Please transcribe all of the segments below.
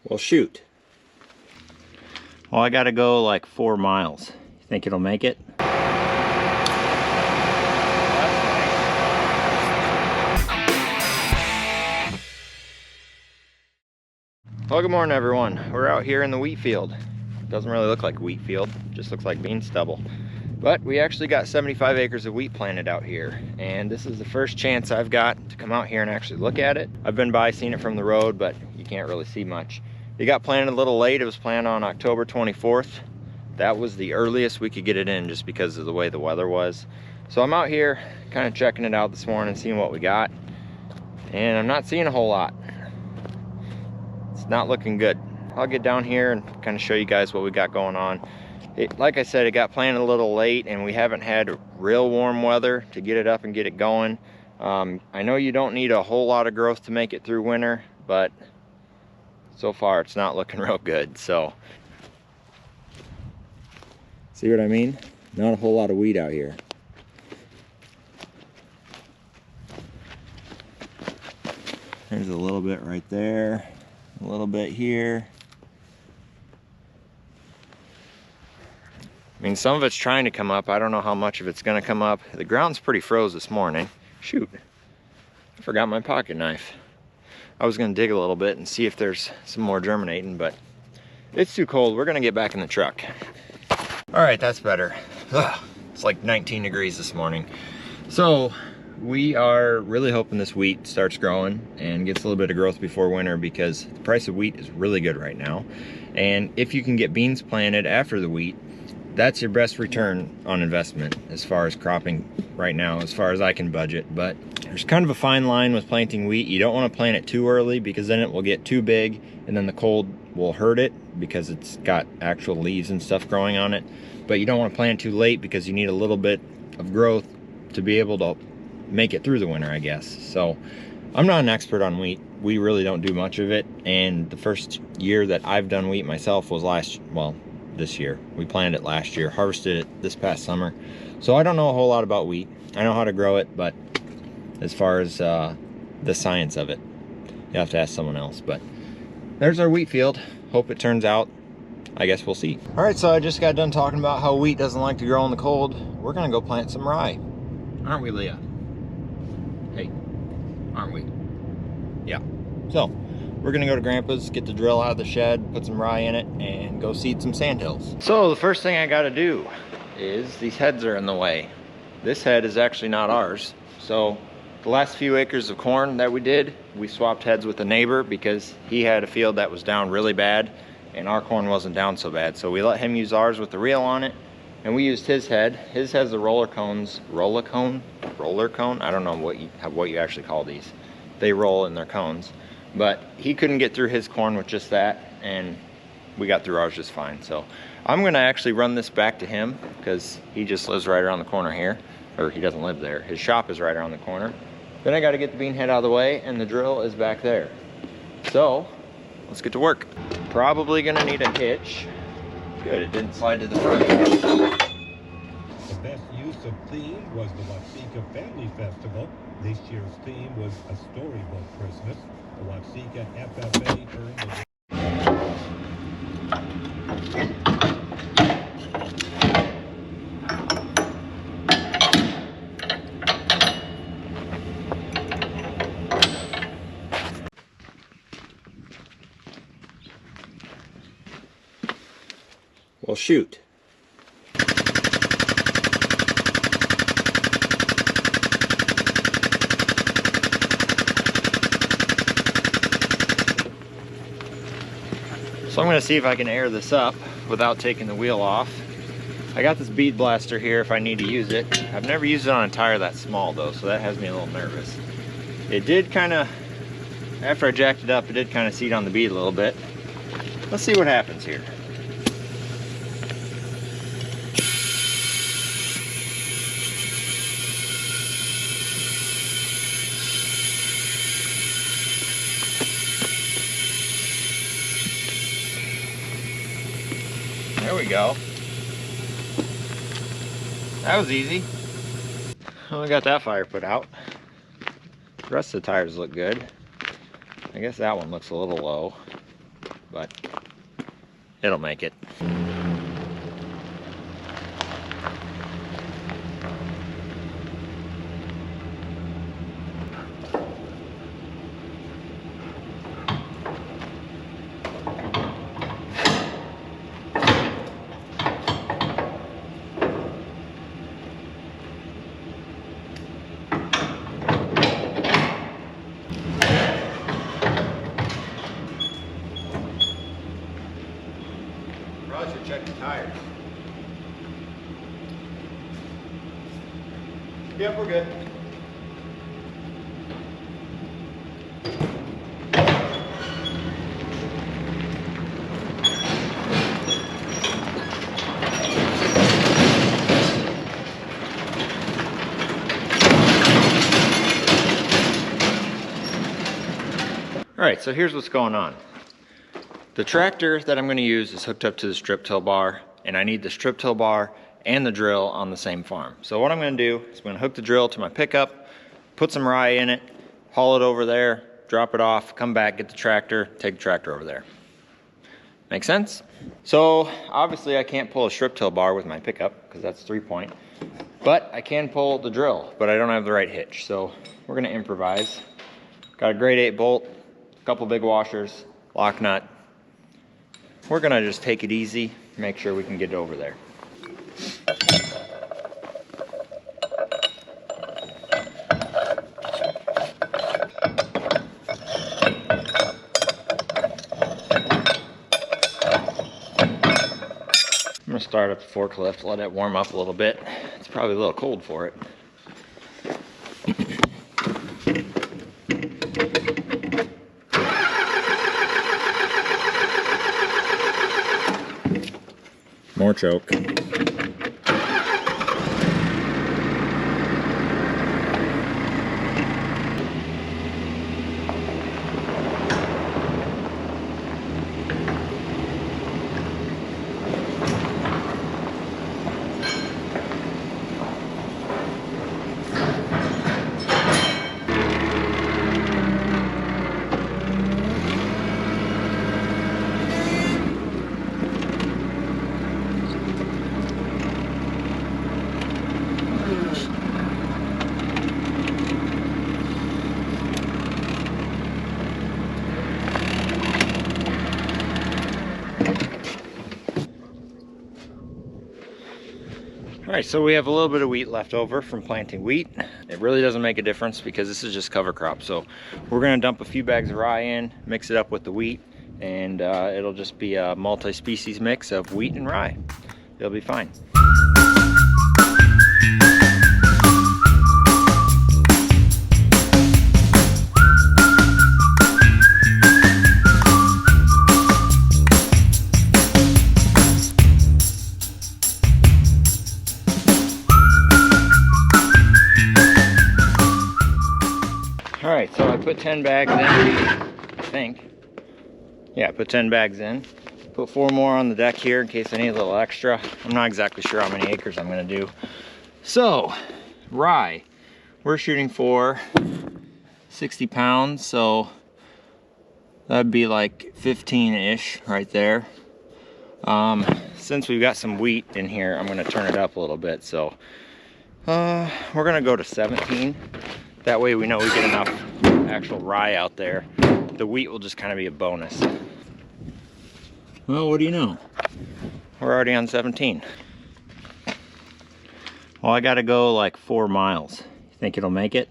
Well, shoot. Well, I gotta go like 4 miles. You think it'll make it? Well, good morning, everyone. We're out here in the wheat field. Doesn't really look like a wheat field, just looks like bean stubble. But we actually got 75 acres of wheat planted out here, and this is the first chance I've got to come out here and actually look at it. I've been by, seen it from the road, but you can't really see much. It got planted a little late. It was planted on October 24th. That was the earliest we could get it in just because of the way the weather was. So I'm out here kind of checking it out this morning, seeing what we got, and I'm not seeing a whole lot. It's not looking good. I'll get down here and kind of show you guys what we got going on. Like I said, it got planted a little late, and we haven't had real warm weather to get it up and get it going. I know you don't need a whole lot of growth to make it through winter, but so far it's not looking real good. So see what I mean? Not a whole lot of wheat out here. There's a little bit right there, a little bit here. I mean, some of it's trying to come up. I don't know how much of it's gonna come up. The ground's pretty froze this morning. Shoot, I forgot my pocket knife. I was gonna dig a little bit and see if there's some more germinating, but it's too cold. We're gonna get back in the truck. All right, that's better. Ugh, it's like 19 degrees this morning. So we are really hoping this wheat starts growing and gets a little bit of growth before winter, because the price of wheat is really good right now. And if you can get beans planted after the wheat, that's your best return on investment as far as cropping right now, as far as I can budget. But there's kind of a fine line with planting wheat. You don't want to plant it too early, because then it will get too big and then the cold will hurt it because it's got actual leaves and stuff growing on it. But you don't want to plant too late, because you need a little bit of growth to be able to make it through the winter, I guess. So I'm not an expert on wheat. We really don't do much of it. And the first year that I've done wheat myself was this year. We planted it last year, harvested it this past summer. So I don't know a whole lot about wheat. I know how to grow it, but as far as the science of it, you have to ask someone else. But there's our wheat field. Hope it turns out. I guess we'll see. All right, so I just got done talking about how wheat doesn't like to grow in the cold. We're gonna go plant some rye. Aren't we, Leah? Hey, aren't we? Yeah. So we're gonna go to Grandpa's, get the drill out of the shed, put some rye in it, and go seed some sandhills. So the first thing I gotta do is, these heads are in the way. This head is actually not ours. So the last few acres of corn that we did, we swapped heads with a neighbor because he had a field that was down really bad and our corn wasn't down so bad. So we let him use ours with the reel on it, and we used his head. His has the roller cone? I don't know what you actually call these. They roll in their cones. But he couldn't get through his corn with just that, and we got through ours just fine. So I'm gonna actually run this back to him, because he just lives right around the corner here. Or he doesn't live there. His shop is right around the corner. Then I gotta get the bean head out of the way, and the drill is back there. So let's get to work. Probably gonna need a hitch. Good, it didn't slide to the front. The best use of theme was the Watsika Family Festival. This year's theme was A Storybook Christmas. The Watsika FFA earned the... Well, shoot. So I'm gonna see if I can air this up without taking the wheel off. I got this bead blaster here if I need to use it. I've never used it on a tire that small though, so that has me a little nervous. It did kind of, after I jacked it up, it did kind of seat on the bead a little bit. Let's see what happens here. There we go. That was easy. Well, we got that fire put out. The rest of the tires look good. I guess that one looks a little low, but it'll make it. Probably should check the tires. Yep, we're good. All right, so here's what's going on. The tractor that I'm going to use is hooked up to the strip till bar, and I need the strip till bar and the drill on the same farm. So what I'm going to do is I'm going to hook the drill to my pickup, put some rye in it, haul it over there, drop it off, come back, get the tractor, take the tractor over there. Make sense? So obviously I can't pull a strip till bar with my pickup because that's 3-point, but I can pull the drill, but I don't have the right hitch. So we're going to improvise. Got a grade 8 bolt, a couple big washers, lock nut. We're gonna just take it easy, make sure we can get it over there. I'm gonna start up the forklift, let it warm up a little bit. It's probably a little cold for it. More choke. All right, so we have a little bit of wheat left over from planting wheat. It really doesn't make a difference because this is just cover crop. So we're gonna dump a few bags of rye in, mix it up with the wheat, and it'll just be a multi-species mix of wheat and rye. It'll be fine. All right, so I put 10 bags in, I think. Yeah, I put 10 bags in. Put 4 more on the deck here in case I need a little extra. I'm not exactly sure how many acres I'm gonna do. So, rye, we're shooting for 60 pounds, so that'd be like 15-ish right there. Since we've got some wheat in here, I'm gonna turn it up a little bit. So we're gonna go to 17. That way we know we get enough actual rye out there. The wheat will just kind of be a bonus. Well, what do you know? We're already on 17. Well, I gotta go like 4 miles. You think it'll make it?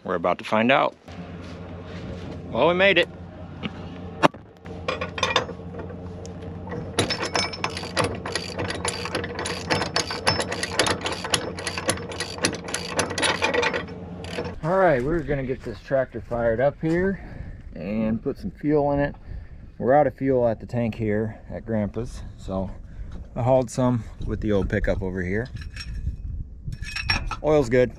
We're about to find out. Well, we made it. All right, we're gonna get this tractor fired up here and put some fuel in it. We're out of fuel at the tank here at Grandpa's, so I hauled some with the old pickup over here. Oil's good.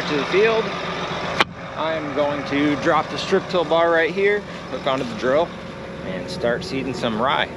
here to the field. I'm going to drop the strip till bar right here, hook onto the drill, and start seeding some rye.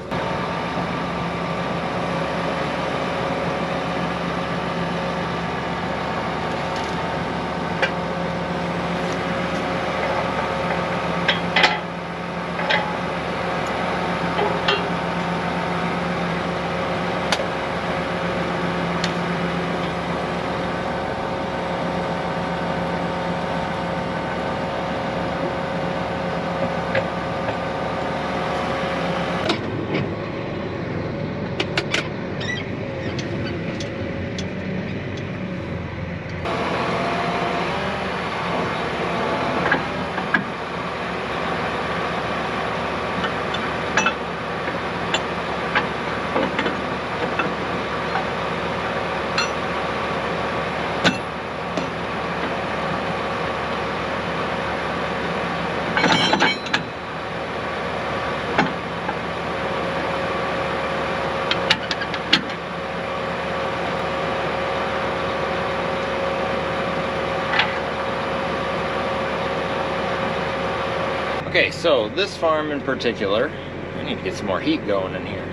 Okay, so this farm in particular, I need to get some more heat going in here.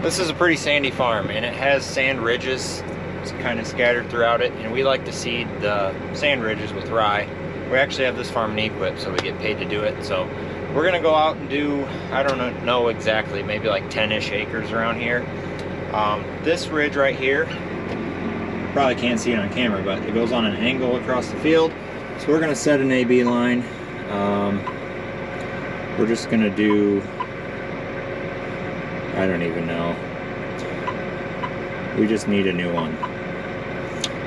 This is a pretty sandy farm, and it has sand ridges kind of scattered throughout it, and we like to seed the sand ridges with rye. We actually have this farm in equip, so we get paid to do it. So we're gonna go out and do, I don't know exactly, maybe like 10-ish acres around here. This ridge right here, probably can't see it on camera, but it goes on an angle across the field. So we're gonna set an AB line. We're just gonna do, I don't even know. We just need a new one.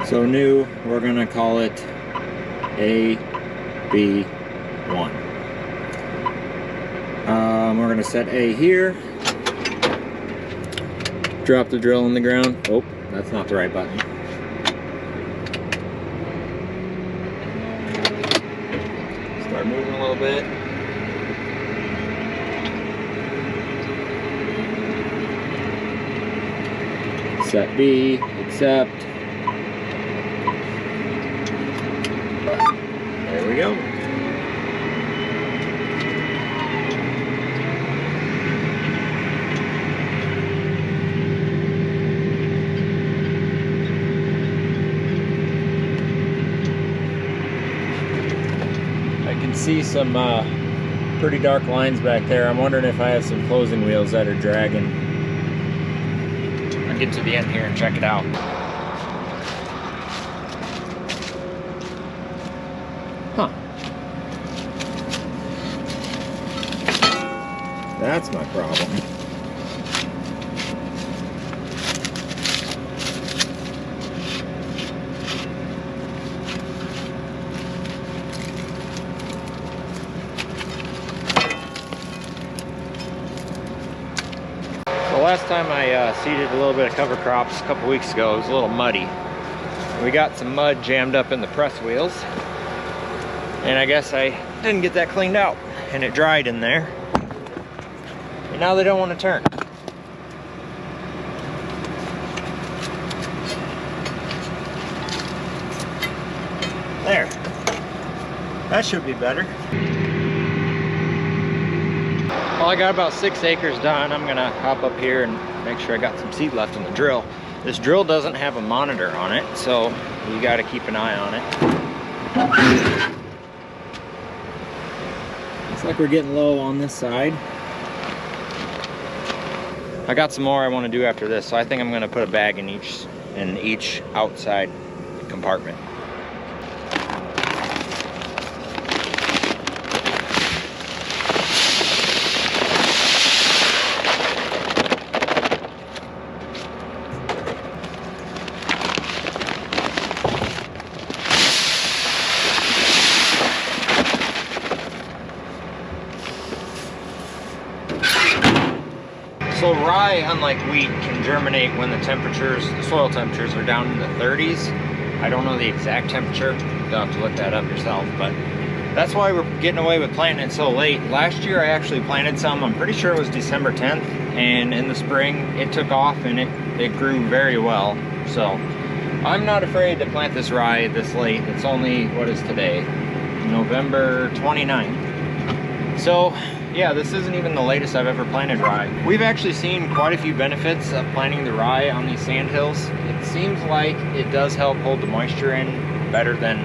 So new, we're gonna call it AB1. We're gonna set A here. Drop the drill in the ground. Oh, that's not the right button. Start moving a little bit. Set B, accept. There we go. I can see some pretty dark lines back there. I'm wondering if I have some closing wheels that are dragging. Get to the end here and check it out. Huh. That's my problem. Last time I seeded a little bit of cover crops a couple weeks ago, it was a little muddy. We got some mud jammed up in the press wheels, and I guess I didn't get that cleaned out, and it dried in there. And now they don't want to turn. There. That should be better. Well, I got about 6 acres done. I'm gonna hop up here and make sure I got some seed left in the drill. This drill doesn't have a monitor on it, so you gotta keep an eye on it. Looks like we're getting low on this side. I got some more I want to do after this, so I think I'm gonna put a bag in each outside compartment. So rye, unlike wheat, can germinate when the soil temperatures are down in the 30s. I don't know the exact temperature. You'll have to look that up yourself, but that's why we're getting away with planting it so late. Last year I actually planted some, I'm pretty sure it was December 10th, and in the spring it took off and it grew very well. So I'm not afraid to plant this rye this late. It's only, what is today? November 29th. So yeah, this isn't even the latest I've ever planted rye. We've actually seen quite a few benefits of planting the rye on these sand hills. It seems like it does help hold the moisture in better than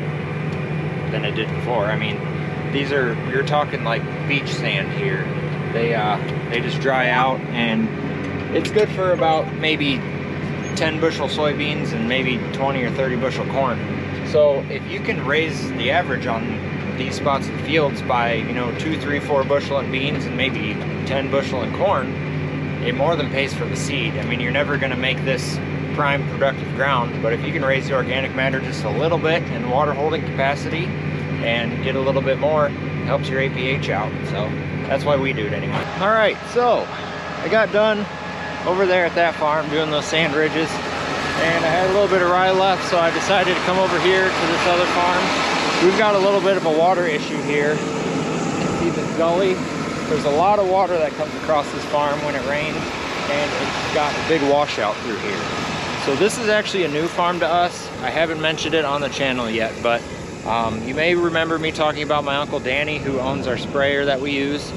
it did before. I mean, these are, you're talking like beach sand here. They just dry out, and it's good for about maybe 10 bushel soybeans and maybe 20 or 30 bushel corn. So if you can raise the average on these spots in fields by, you know, 2, 3, 4 bushel in beans and maybe 10 bushel in corn, it more than pays for the seed. I mean, you're never going to make this prime productive ground, but if you can raise the organic matter just a little bit and water holding capacity and get a little bit more, it helps your APH out. So that's why we do it anyway. All right, so I got done over there at that farm doing those sand ridges, and I had a little bit of rye left, so I decided to come over here to this other farm. We've got a little bit of a water issue here. See this gully? There's a lot of water that comes across this farm when it rains, and it's got a big washout through here. So this is actually a new farm to us. I haven't mentioned it on the channel yet, but you may remember me talking about my Uncle Danny, who owns our sprayer that we use.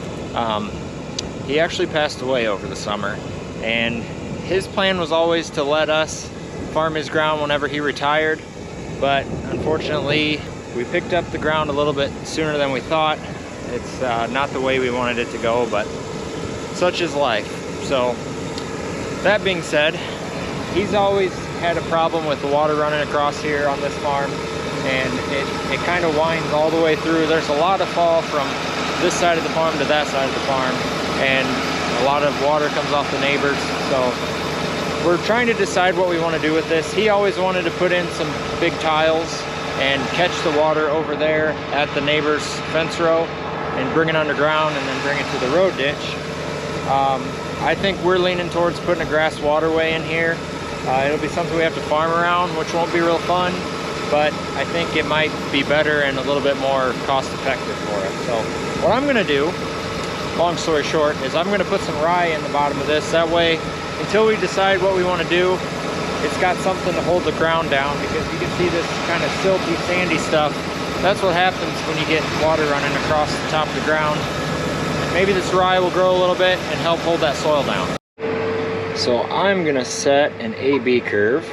He actually passed away over the summer, and his plan was always to let us farm his ground whenever he retired, but unfortunately we picked up the ground a little bit sooner than we thought. It's not the way we wanted it to go, but such is life. So that being said, he's always had a problem with the water running across here on this farm, and it kind of winds all the way through. There's a lot of fall from this side of the farm to that side of the farm, and a lot of water comes off the neighbors. So we're trying to decide what we want to do with this. He always wanted to put in some big tiles and catch the water over there at the neighbor's fence row and bring it underground and then bring it to the road ditch. I think we're leaning towards putting a grass waterway in here. It'll be something we have to farm around, which won't be real fun, but I think it might be better and a little bit more cost effective for us. So what I'm gonna do, long story short, is I'm gonna put some rye in the bottom of this. That way, until we decide what we wanna do, it's got something to hold the ground down, because you can see this kind of silty, sandy stuff. That's what happens when you get water running across the top of the ground. Maybe this rye will grow a little bit and help hold that soil down. So I'm gonna set an AB curve.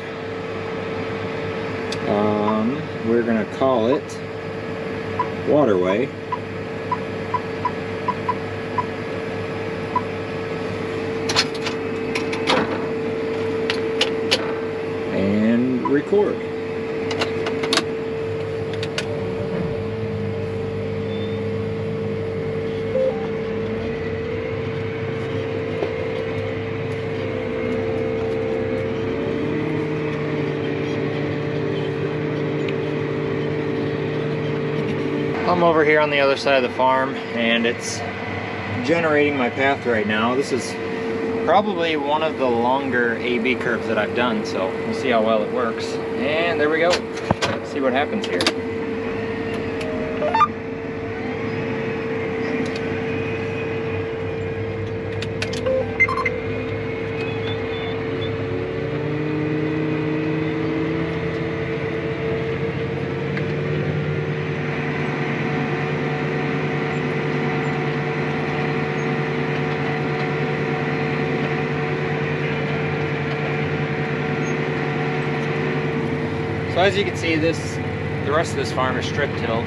We're gonna call it waterway. And record. I'm over here on the other side of the farm, and it's generating my path right now. This is probably one of the longer AB curves that I've done, so we'll see how well it works. And there we go. Let's see what happens here. So as you can see, the rest of this farm is strip tilled.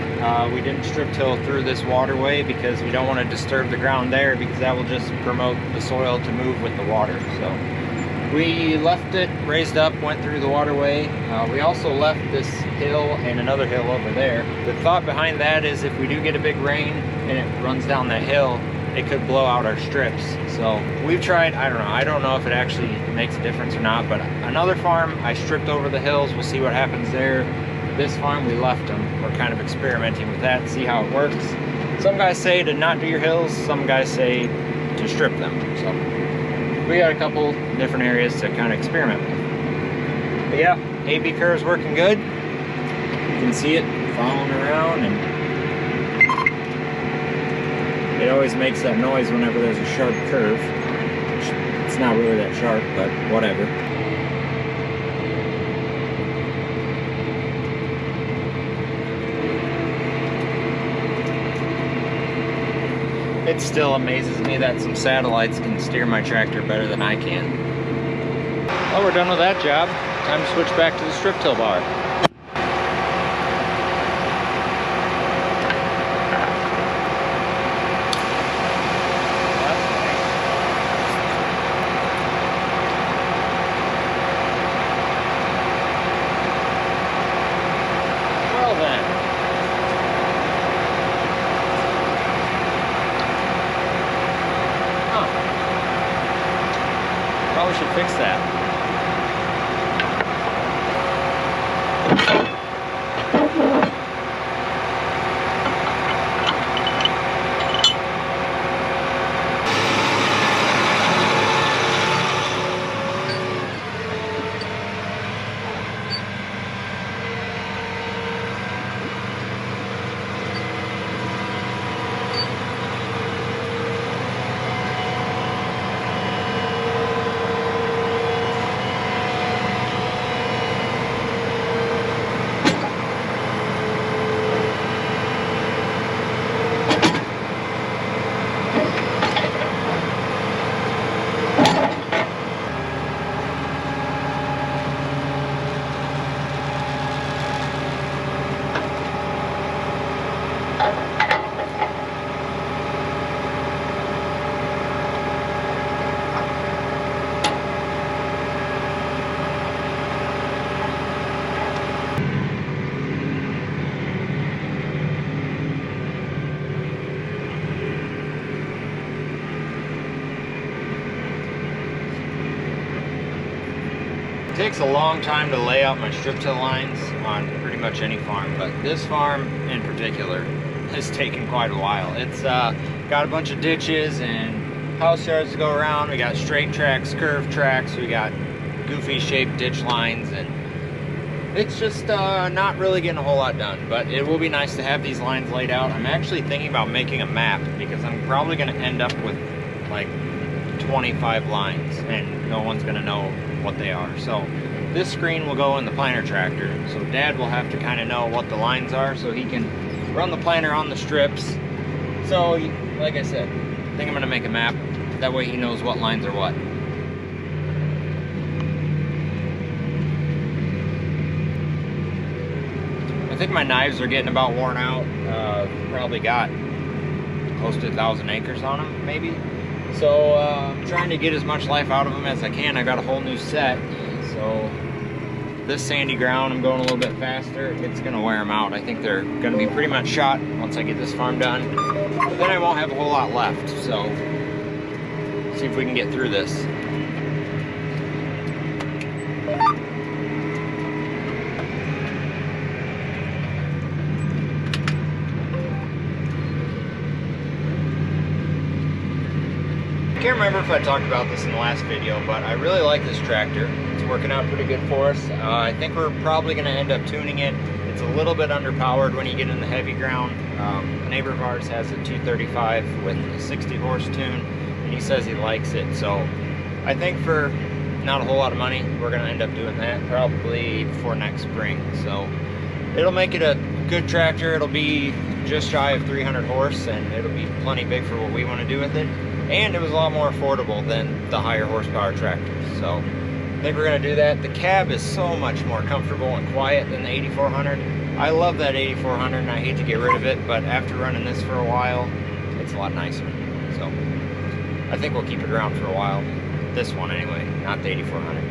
We didn't strip till through this waterway because we don't want to disturb the ground there, because that will just promote the soil to move with the water. So we left it raised up, went through the waterway. We also left this hill and another hill over there. The thought behind that is if we do get a big rain and it runs down that hill, it could blow out our strips. So we've tried, I don't know if it actually makes a difference or not, but another farm, I stripped over the hills. We'll see what happens there. This farm, we left them. We're kind of experimenting with that, see how it works. Some guys say to not do your hills, some guys say to strip them. So we got a couple different areas to kind of experiment with. But yeah, AB curve's working good. You can see it following around, and it always makes that noise whenever there's a sharp curve. It's not really that sharp, but whatever. It still amazes me that some satellites can steer my tractor better than I can. Well, we're done with that job. Time to switch back to the strip till bar. Probably should fix that. It takes a long time to lay out my strip till lines on pretty much any farm, but this farm in particular has taken quite a while. It's got a bunch of ditches and house yards to go around. We got straight tracks, curved tracks, we got goofy shaped ditch lines, and it's just not really getting a whole lot done, but it will be nice to have these lines laid out. I'm actually thinking about making a map because I'm probably going to end up with like 25 lines and no one's going to know what they are. So this screen will go in the planter tractor, so Dad will have to kind of know what the lines are so he can run the planter on the strips. So like I said, I think I'm going to make a map, that way he knows what lines are what. I think my knives are getting about worn out. Probably got close to 1,000 acres on them, maybe. So I'm trying to get as much life out of them as I can. I got a whole new set. So this sandy ground, I'm going a little bit faster. It's gonna wear them out. I think they're gonna be pretty much shot once I get this farm done. But then I won't have a whole lot left. So see if we can get through this. I can't remember if I talked about this in the last video, but I really like this tractor. It's working out pretty good for us. I think we're probably going to end up tuning it. It's a little bit underpowered when you get in the heavy ground. A neighbor of ours has a 235 with a 60 horse tune, and he says he likes it. So I think for not a whole lot of money, we're going to end up doing that probably before next spring. So it'll make it a good tractor. It'll be just shy of 300 horse, and it'll be plenty big for what we want to do with it. And it was a lot more affordable than the higher horsepower tractors. So I think we're gonna do that. The cab is so much more comfortable and quiet than the 8400. I love that 8400 and I hate to get rid of it, but after running this for a while, it's a lot nicer. So I think we'll keep it around for a while. This one anyway, not the 8400.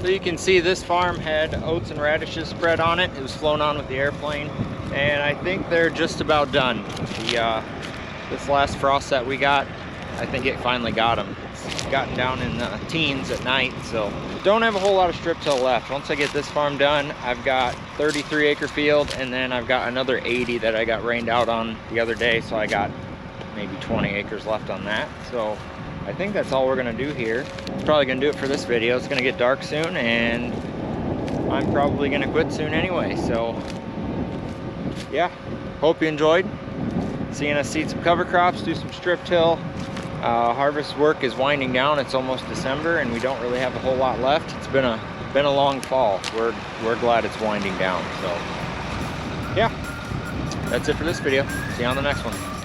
So you can see this farm had oats and radishes spread on it. It was flown on with the airplane, and I think they're just about done. This last frost that we got, I think it finally got them. It's gotten down in the teens at night, so don't have a whole lot of strip till left. Once I get this farm done, I've got 33 acre field, and then I've got another 80 that I got rained out on the other day, so I got maybe 20 acres left on that. So I think that's all we're gonna do here. It's probably gonna do it for this video. It's gonna get dark soon, and I'm probably gonna quit soon anyway. So yeah, hope you enjoyed seeing us seed some cover crops, do some strip till, Harvest work is winding down. It's almost December and we don't really have a whole lot left. It's been a long fall. We're glad it's winding down. So yeah, that's it for this video. See you on the next one.